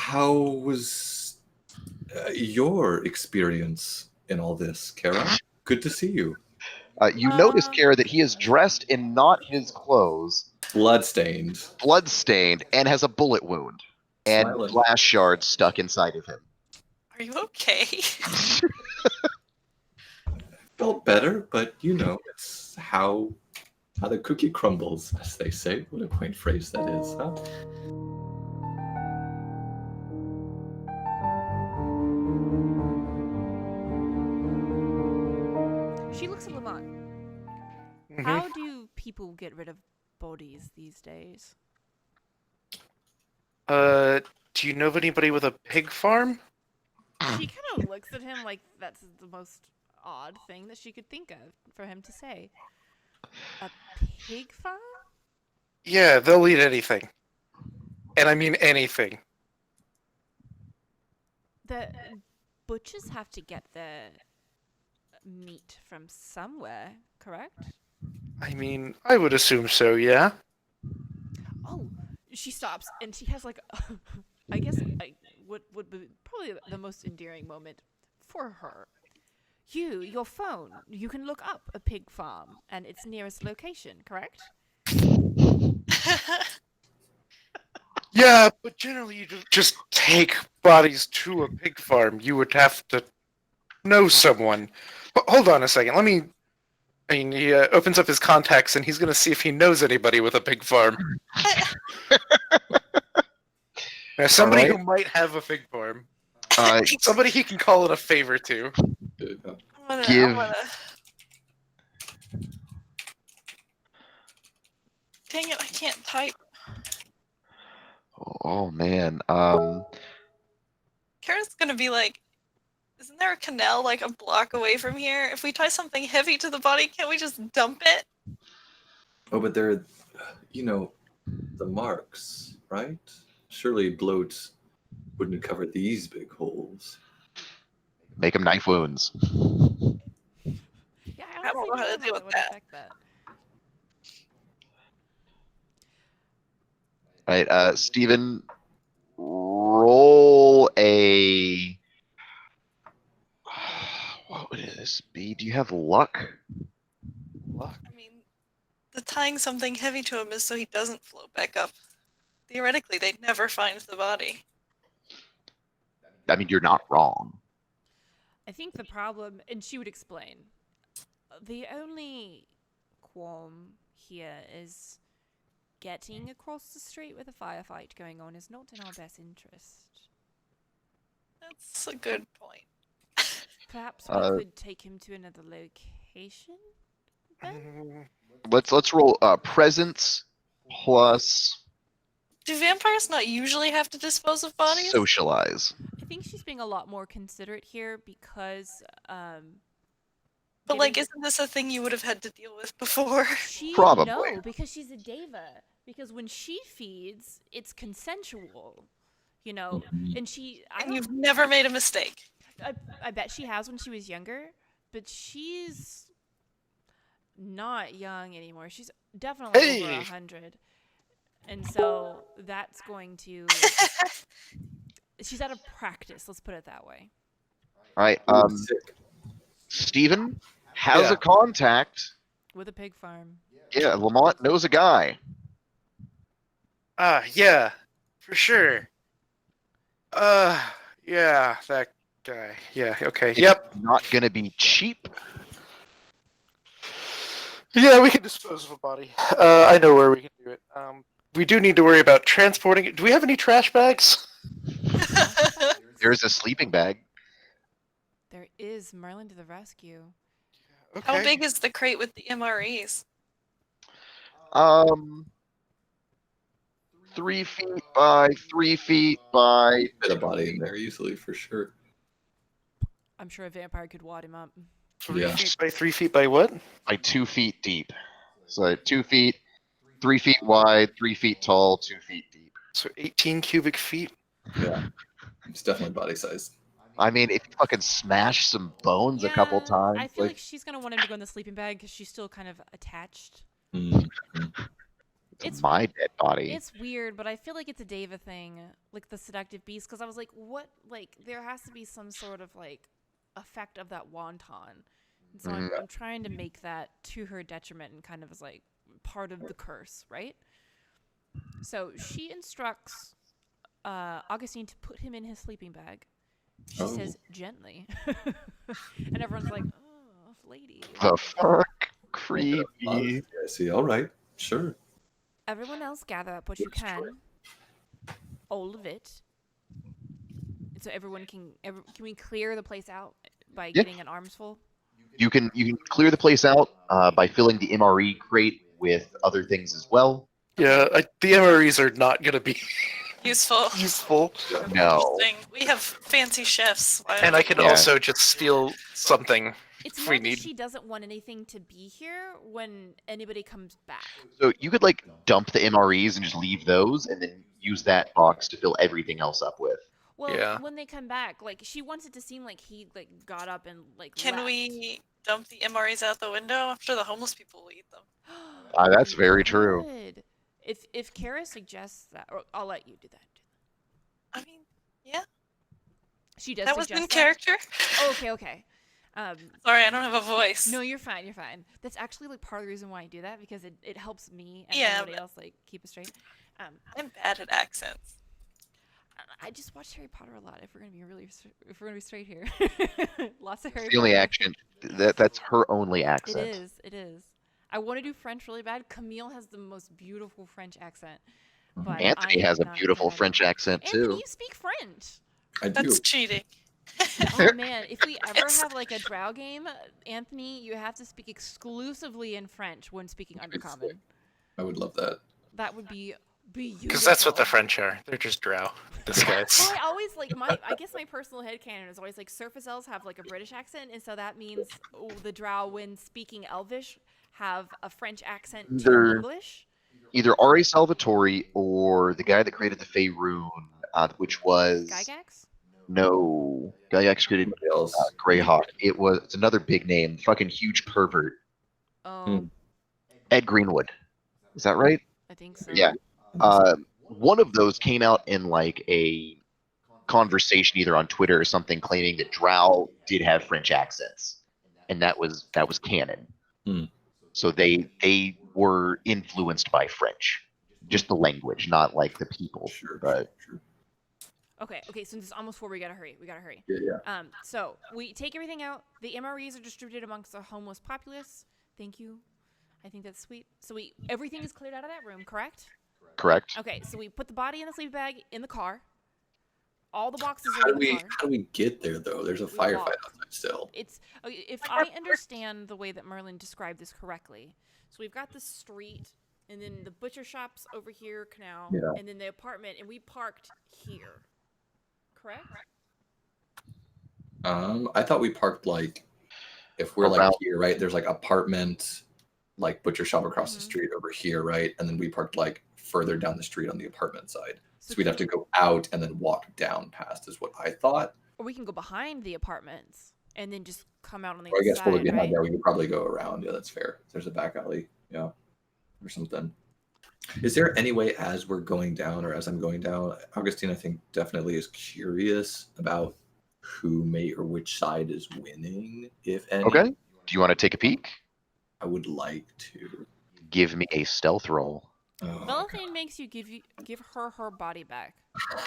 how was your experience in all this, Kara? Good to see you. You notice, Kara, that he is dressed in not his clothes, Bloodstained. blood-stained, and has a bullet wound. And Smiling. glass shards stuck inside of him. Are you okay? Felt better, but you know, it's how the cookie crumbles, as they say. What a quaint phrase that is, huh? She looks at Lamont. How do people get rid of bodies these days? Do you know of anybody with a pig farm? She kind of looks at him like that's the most odd thing that she could think of for him to say. A pig farm? Yeah, they'll eat anything. And I mean anything. The butchers have to get their meat from somewhere, correct? I mean, I would assume so, yeah. Oh, she stops and she has like, I guess what would be probably the most endearing moment for her. Your phone, you can look up a pig farm and its nearest location, correct? Yeah, but generally you don't just take bodies to a pig farm. You would have to know someone. But hold on a second, he opens up his contacts and he's going to see if he knows anybody with a pig farm. Now, somebody who might have a pig farm. Somebody he can call it a favor to. I'm gonna... Dang it, I can't type. Oh, man. Kara's gonna be like, isn't there a canal like a block away from here? If we tie something heavy to the body, can't we just dump it? Oh, but there are, the marks, right? Surely bloat wouldn't cover these big holes. Make him knife wounds. Yeah, I don't know how to deal with that. Alright, Steven, roll a... What would this be? Do you have luck? Luck? I mean, the tying something heavy to him is so he doesn't float back up. Theoretically, they'd never find the body. I mean, you're not wrong. I think the problem, and she would explain, the only qualm here is getting across the street with a firefight going on is not in our best interest. That's a good point. Perhaps we could take him to another location? Then? Let's roll presence plus Do vampires not usually have to dispose of bodies? socialize. I think she's being a lot more considerate here because But like, isn't this a thing you would have had to deal with before? Probably. No, because she's a deva. Because when she feeds, it's consensual, and And you've never made a mistake. I bet she has when she was younger, but she's not young anymore. She's definitely over 100. And so that's going to... She's out of practice, let's put it that way. Alright, Steven has a contact. With a pig farm. Yeah, Lamont knows a guy. Yeah, for sure. Yeah, that guy. Yeah, okay, It's not gonna be cheap. Yeah, we can dispose of a body. I know where we can do it. We do need to worry about transporting it. Do we have any trash bags? There's a sleeping bag. There is. Merlin to the rescue. Okay. How big is the crate with the MREs? 3 feet by 3 feet by... Fit a body in there easily, for sure. I'm sure a vampire could wad him up. 3 feet by 3 feet by what? By 2 feet deep. So 2 feet, 3 feet wide, 3 feet tall, 2 feet deep. So 18 cubic feet? Yeah. It's definitely body sized. I mean, if you fucking smash some bones a couple times... I feel like she's going to want him to go in the sleeping bag because she's still kind of attached. Mm-hmm. It's my dead body. It's weird, but I feel like it's a Deva thing, like the seductive beast, because I was like, what? Like, there has to be some sort of, like, effect of that wonton. And so I'm trying to make that to her detriment and kind of as, like, part of the curse, right? So she instructs Augustine to put him in his sleeping bag. She says, gently. And everyone's like, oh, lady. The fuck? Creepy. I see. All right. Sure. Everyone else gather up what you can. All of it. So everyone can we clear the place out by getting an arms full? You can clear the place out by filling the MRE crate with other things as well. Yeah, the MREs are not going to be Useful. useful. No. Interesting. We have fancy chefs. And I can also just steal something It's if more we that need. she doesn't want anything to be here when anybody comes back. So you could like dump the MREs and just leave those, and then use that box to fill everything else up with. Well, Yeah. when they come back, like she wants it to seem like he like got up and like Can left. we dump the MREs out the window? I'm sure the homeless people will eat them. That's We very true. could. If Kara suggests that, or I'll let you do that. I mean, yeah, She does that was suggest in character. Oh, okay. Sorry, I don't have a voice. No, you're fine. You're fine. That's actually like part of the reason why I do that, because it helps me and Yeah, everybody but- else like keep it straight. I'm bad at accents. I just watched Harry Potter a lot. If we're gonna be straight here, lots of Harry The only Potter. accent that's her only accent. It is. I want to do French really bad. Camille has the most beautiful French accent. But Anthony I has am a not beautiful good at it. French accent Anthony, too. you speak French. I do. That's cheating. Oh man, if we ever Yes. have like a drow game, Anthony, you have to speak exclusively in French when speaking Undercommon. I would love that. That would be beautiful. Because that's what the French are. They're just drow disguise. Well, I always like I guess my personal headcanon is always like surface elves have like a British accent, and so that means the drow, when speaking Elvish, have a French accent to Either- English. Either R.A. Salvatore or the guy that created the Fey Rune, which was Gygax? no Gygax created Somebody else. Greyhawk. It's another big name, fucking huge pervert. Oh, Ed Greenwood, is that right? I think so. Yeah. One of those came out in like a conversation either on Twitter or something, claiming that Drow did have French accents, and that was canon. Hmm. So they were influenced by French, just the language, not like the people. Sure. But Sure. Okay, so this is almost 4. We gotta hurry. Yeah. So we take everything out. The MREs are distributed amongst the homeless populace. Thank you. I think that's sweet. So everything is cleared out of that room, correct? correct. Okay, so we put the body in the sleeping bag in the car. All the boxes How are do in the we car. how do we get there though? There's a We firefight walk. outside still. It's okay, if I understand the way that Merlin described this correctly. So we've got the street, and then the butcher shop's over here, canal, Yeah. and then the apartment, and we parked here. Correct? I thought we parked like if we're like Around- here, right? There's like apartment, like butcher shop across the Mhm. street over here, right? And then we parked like further down the street on the apartment side. So we'd can have to go out and then walk down past, is what I thought. Or we can go behind the apartments and then just come out on the Or I other guess we'll side, behind right? there. We could probably go around. Yeah, that's fair. There's a back alley, yeah, or something. Is there any way as we're going down or as I'm going down, Augustine, I think definitely is curious about who may or which side is winning, if any. Okay. Do you want to take a peek? I would like to. Give me a stealth roll. Oh, Belethane makes you give her body back.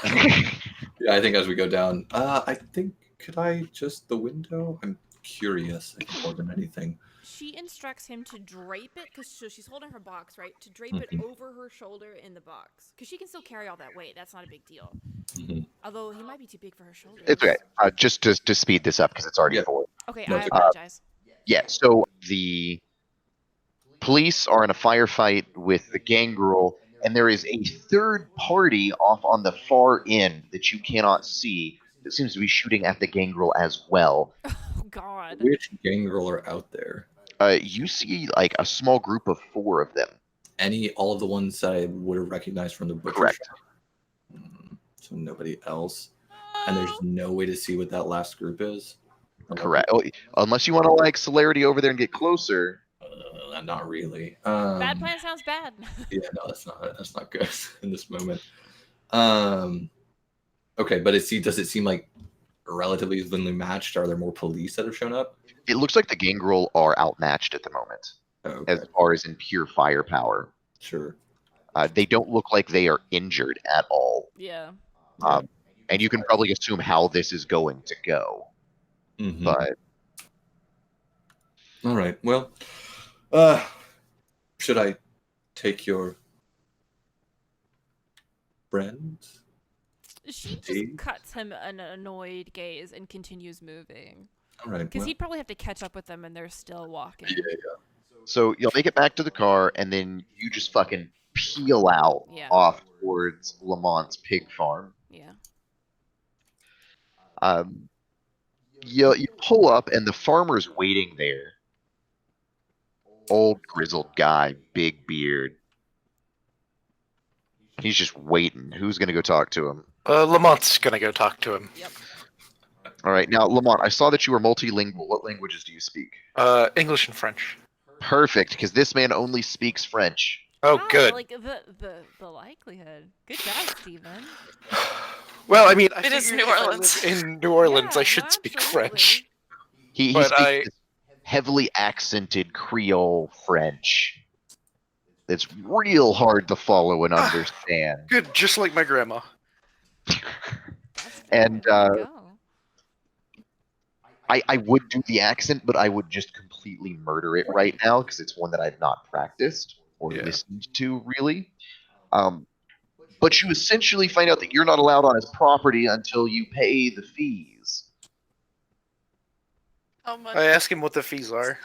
yeah, I think as we go down, I think could I just the window? I'm curious. I think more than anything. She instructs him to drape it, because she's holding her box, right? To drape it Mhm. over her shoulder in the box. Because she can still carry all that weight. That's not a big deal. Mhm. Although he might be too big for her shoulders. It's okay. Just to speed this up because it's already Yeah. 4. Okay, No, I it's apologize. Yeah, so the police are in a firefight with the Gangrel, and there is a third party off on the far end that you cannot see that seems to be shooting at the Gangrel as well. Oh, God. Which Gangrel are out there? You see like a small group of 4 of them. All of the ones that I would have recognized from the butcher Correct. shop. So nobody else. And there's no way to see what that last group is. Correct. Oh, unless you want to like celerity over there and get closer. not really. Bad plan sounds bad. Yeah, no, that's not good in this moment. Okay, but does it seem like relatively evenly matched? Are there more police that have shown up? It looks like the Gangrel are outmatched at the moment, Okay, as far as in pure firepower. sure. They don't look like they are injured at all. Yeah. And you can probably assume how this is going to go. Mhm. But all right. Well, should I take your friend? She just Dave? cuts him an annoyed gaze and continues moving. All right. Because Well, he'd probably have to catch up with them and they're still walking. yeah. so you'll make it back to the car, and then you just fucking peel out Yeah. off towards Lamont's pig farm. Yeah. You pull up, and the farmer's waiting there. Old grizzled guy, big beard. He's just waiting. Who's gonna go talk to him? Lamont's gonna go talk to him. Yep. All right, now Lamont, I saw that you were multilingual. What languages do you speak? English and French. Perfect, because this man only speaks French. Oh, Wow, good. Like the likelihood. Good job, Steven. Well, I mean, I It is figured New if I Orleans. live in New Orleans, Yeah, I should no, speak absolutely. French. He But speaks I- this heavily accented Creole French. It's real hard to follow and understand. Good, just like my grandma. That's And, fair. Way to go. I would do the accent, but I would just completely murder it right now because it's one that I've not practiced or Yeah. listened to really. But you essentially find out that you're not allowed on his property until you pay the fees. How much? I ask him what the fees are.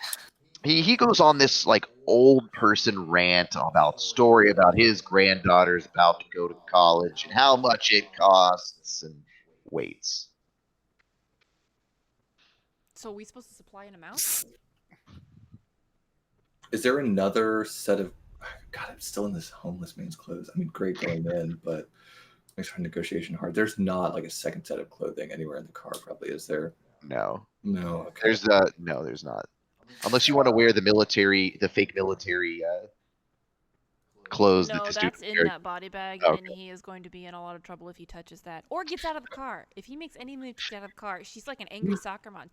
He goes on this like old person rant story about his granddaughter's about to go to college and how much it costs and waits. So are we supposed to supply an amount? Is there another set of? God, I'm still in this homeless man's clothes. I mean, great going in, but makes our negotiation hard. There's not like a second set of clothing anywhere in the car, probably, is there? No, No. Okay. there's no, there's not. Unless you want to wear the fake military clothes that No, this that's dude in wears. that body bag, Okay. and he is going to be in a lot of trouble if he touches that. Or gets out of the car. If he makes any move to get out of the car, she's like an angry soccer mom.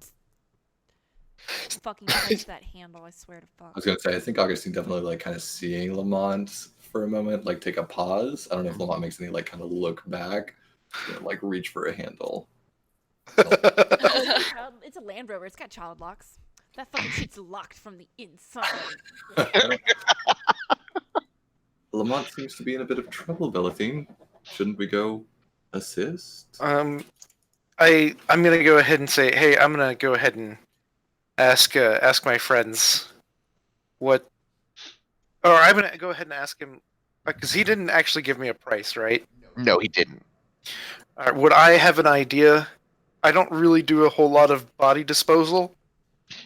Fucking touch that handle, I swear to I fuck. was gonna say, I think Augustine definitely like kind of seeing Lamont for a moment, like take a pause. I don't know if Lamont makes any like kind of look back, like reach for a handle. It's a Land Rover. It's got child locks. That fucking shit's locked from the inside. Lamont seems to be in a bit of trouble, Bellatine. Shouldn't we go assist? I'm gonna go ahead and say, hey, I'm gonna go ahead and ask my friends what, or I'm gonna go ahead and ask him because he didn't actually give me a price, right? No, he didn't. Would I have an idea? I don't really do a whole lot of body disposal.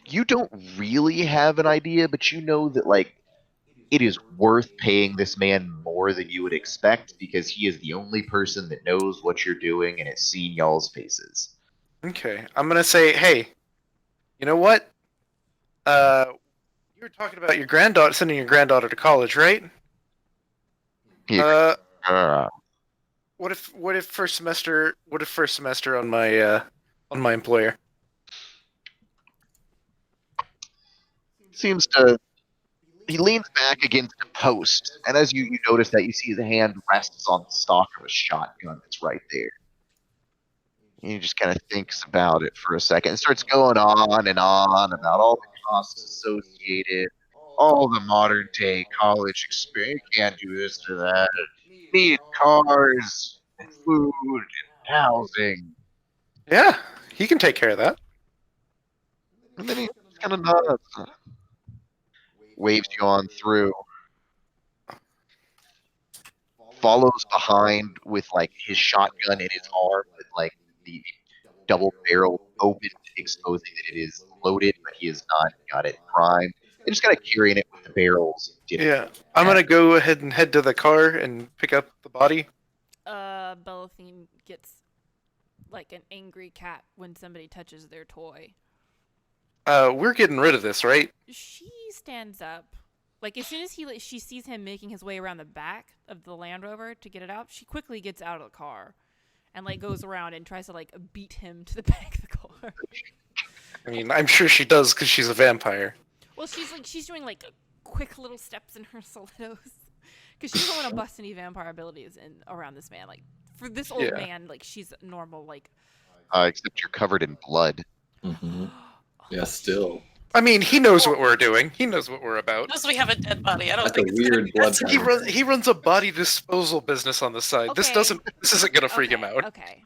You don't really have an idea, but you know that like it is worth paying this man more than you would expect because he is the only person that knows what you're doing and has seen y'all's faces. Okay, I'm gonna say, hey, you know what? You were talking about your granddaughter sending your granddaughter to college, right? He- What if first semester on my employer? seems to he leans back against a post, and as you notice that, you see his hand rests on the stock of a shotgun that's right there. And he just kind of thinks about it for a second and starts going on and on about all the costs associated, all the modern day college experience. You can't do this or that. You need cars and food and housing. Yeah, he can take care of that. And then he kind of nods, waves you on through, follows behind with like his shotgun in his arm with like the double barrel open, exposing that it is loaded, but he has not got it primed. They're just kind of carrying it with the barrels. Yeah, I'm gonna go ahead and head to the car and pick up the body. Bellathine gets like an angry cat when somebody touches their toy. We're getting rid of this, right? She stands up Like as soon as she sees him making his way around the back of the Land Rover to get it out, she quickly gets out of the car, and like goes around and tries to like beat him to the back of the car. I mean, I'm sure she does because she's a vampire. Well, she's doing like quick little steps in her stilettos because she doesn't want to bust any vampire abilities around this man. Like for this old man, like she's normal. Like except you're covered in blood. Mm-hmm. Yeah, still. I mean, he knows what we're doing. He knows what we're about. Because we have a dead body. I don't That's think a it's gonna weird be blood that He runs a body disposal business on the side. This Okay. isn't gonna freak him out. Okay,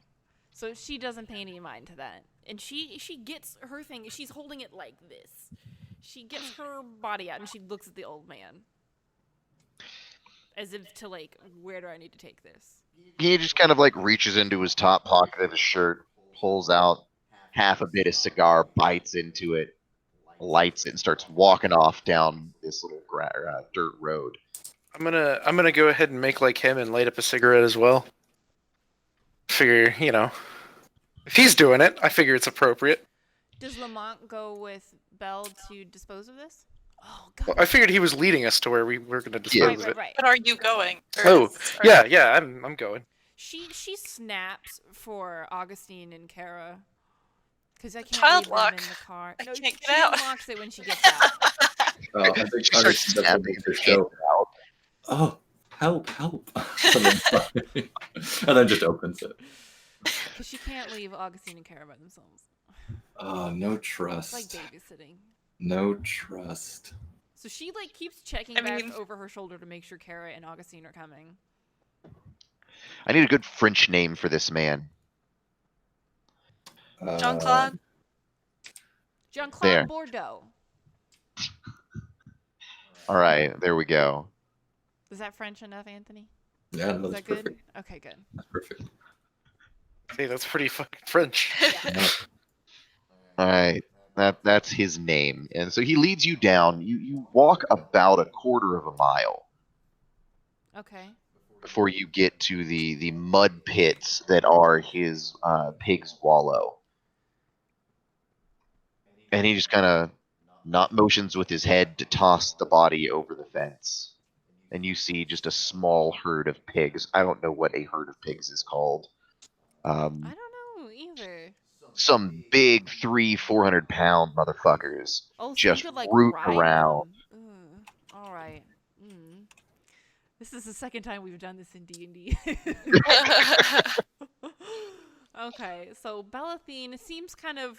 so she doesn't pay any mind to that, and she gets her thing. She's holding it like this. She gets her body out and she looks at the old man, as if to like, where do I need to take this? He just kind of like reaches into his top pocket of his shirt, pulls out half a bit of cigar, bites into it, lights it, and starts walking off down this little dirt road. I'm gonna go ahead and make like him and light up a cigarette as well. Figure, if he's doing it, I figure it's appropriate. Does Lamont go with Belle to dispose of this? Oh God! Well, I figured he was leading us to where we were gonna dispose of it. Right. But are you going? Yeah, I'm going. She snaps for Augustine and Kara because I can't Child leave them lock. in the car. I No, can't she get out. unlocks it when she gets out. I think She starts Augustine does snapping the his show. out. Oh, help! and then just opens it. Because she can't leave Augustine and Kara by themselves. Oh, no It's trust. like babysitting. No trust. So she like keeps checking I back mean- over her shoulder to make sure Kara and Augustine are coming. I need a good French name for this man. Jean Claude. Jean-Claude There. Bordeaux. All right, there we go. Is that French enough, Anthony? Yeah, no, Is that's that good? perfect. Okay, good. That's perfect. Hey, that's pretty fucking French. Yeah. All right, that's his name, and so he leads you down. You walk about a quarter of a mile Okay. before you get to the mud pits that are his pig's wallow, and he just kind of not motions with his head to toss the body over the fence, and you see just a small herd of pigs. I don't know what a herd of pigs is called. I don't know either. Some big 300-400 pound motherfuckers Oh, so just you could like root ride around. them. All right. This is the second time we've done this in D&D. Okay, so Belathine seems kind of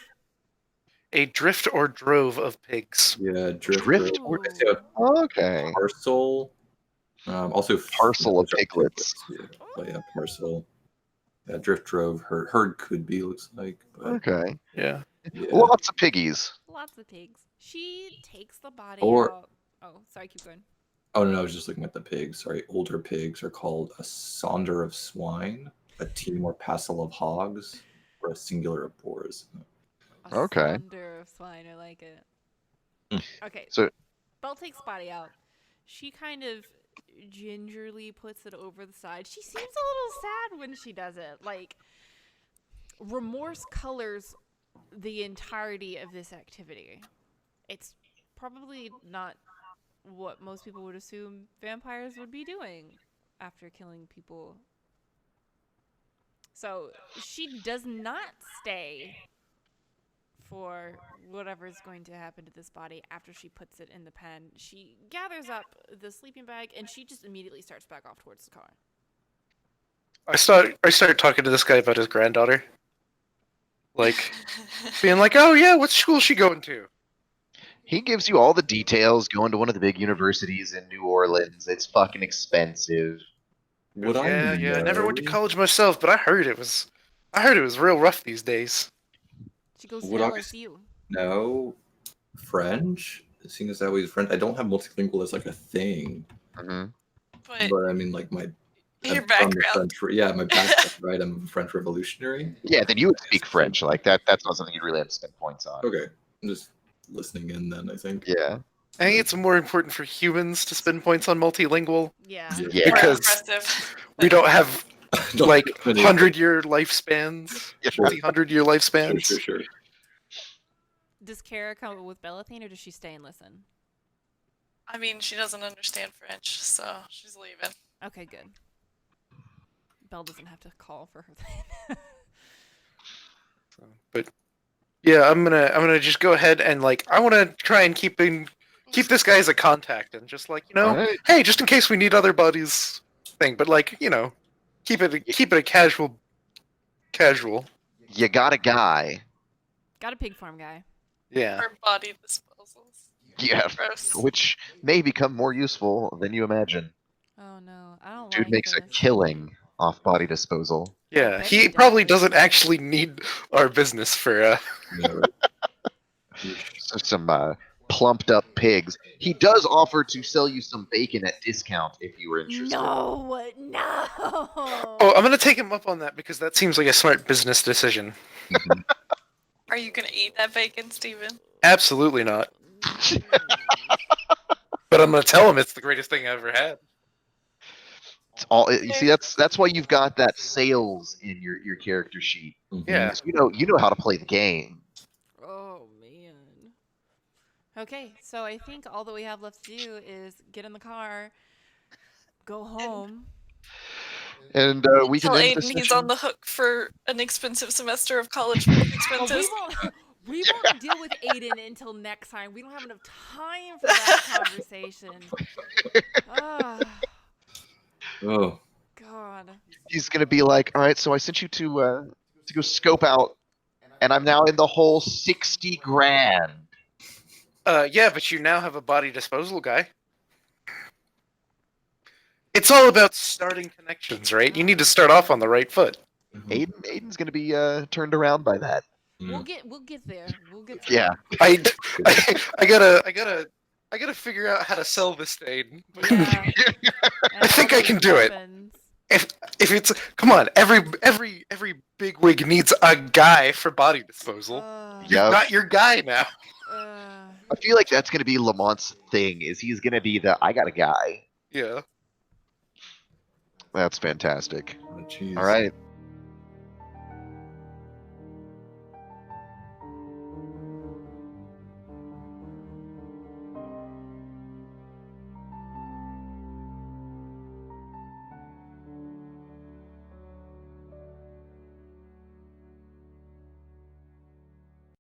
A drift or drove of pigs. Yeah, drift. Drift? Or I say a Okay. parcel. Also, Parcel of piglets. Yeah, but yeah, parcel. Yeah, drift drove. Herd could be, looks like. But Okay. Yeah. yeah. Lots of piggies. lots of pigs. She takes the body Or- out. Oh, sorry, keep going. Oh no, I was just looking at the pigs. Sorry, older pigs are called a sonder of swine, a team or passel of hogs, or a singular of boars. A Okay. Thunder of swine, I like it. Mm. Okay. So- Belle takes body out. She kind of gingerly puts it over the side. She seems a little sad when she does it. Like remorse colors the entirety of this activity. It's probably not what most people would assume vampires would be doing after killing people. So she does not stay for whatever's going to happen to this body after she puts it in the pen. She gathers up the sleeping bag and she just immediately starts back off towards the car. I started talking to this guy about his granddaughter. Like, being like, oh yeah, what school is she going to? He gives you all the details, going to one of the big universities in New Orleans. It's fucking expensive. Would Yeah, I never went to know- college myself, but I heard it was real rough these days. She goes to Would I- LSU. No, French. Seeing as that way, French. I don't have multilingual as like a thing, hmm But but I mean, like my your I'm from the background. French, yeah, my background, right? I'm a French revolutionary. Yeah, then you would speak French. Like that's not something you'd really have to spend points on. Okay, I'm just listening in then. I think. Yeah. I think it's more important for humans to spend points on multilingual. Yeah. Yeah. More Because impressive. we don't have Don't like have any- 100-year lifespans, Yeah. multi-100-year lifespans. Sure. Does Kara come with Belathine or does she stay and listen? I mean, she doesn't understand French, so she's leaving. Okay, good. Belle doesn't have to call for her thing. But yeah, I'm gonna just go ahead and like I want to try and keep this guy as a contact and just like Alright. hey, just in case we need other buddies thing. But like keep it a casual. You got a guy. Got a pig farm guy. Yeah. Her body disposals. Yeah. Gross. Which may become more useful than you imagine. Oh no, I don't Dude like makes a this. killing off body disposal. Yeah, bet he he probably does. doesn't actually need our business for Yeah, right. So some plumped up pigs. He does offer to sell you some bacon at discount if you were interested. No, no. Oh, I'm gonna take him up on that because that seems like a smart business decision. Mhm. Are you gonna eat that bacon, Steven? Absolutely not. But I'm gonna tell him it's the greatest thing I ever had. It's all you see. That's why you've got that sales in your character sheet. Mhm. Yeah. You know how to play the game. Oh man. Okay, so I think all that we have left to do is get in the car, go home. And we can Tell end the Aiden he's session. on the hook for an expensive semester of college for his But expenses. we won't deal with Aiden until next time. We don't have enough time for that conversation. Ah, Oh, God. He's gonna be like, all right, so I sent you to go scope out, and I'm now in the hole 60 grand. Yeah, but you now have a body disposal guy. It's all about starting connections, right? You need to start off on the right foot. mhm. Aiden's gonna be turned around by that. We'll Mm. get there. We'll get there. Yeah. I gotta figure out how to sell this to Aiden. Yeah. I think I can do it. If it's come on, every bigwig needs a guy for body disposal. You've Yep. got your guy now. I feel like that's gonna be Lamont's thing. Is he's gonna be the I got a guy. Yeah. That's fantastic. Oh, jeez. All right.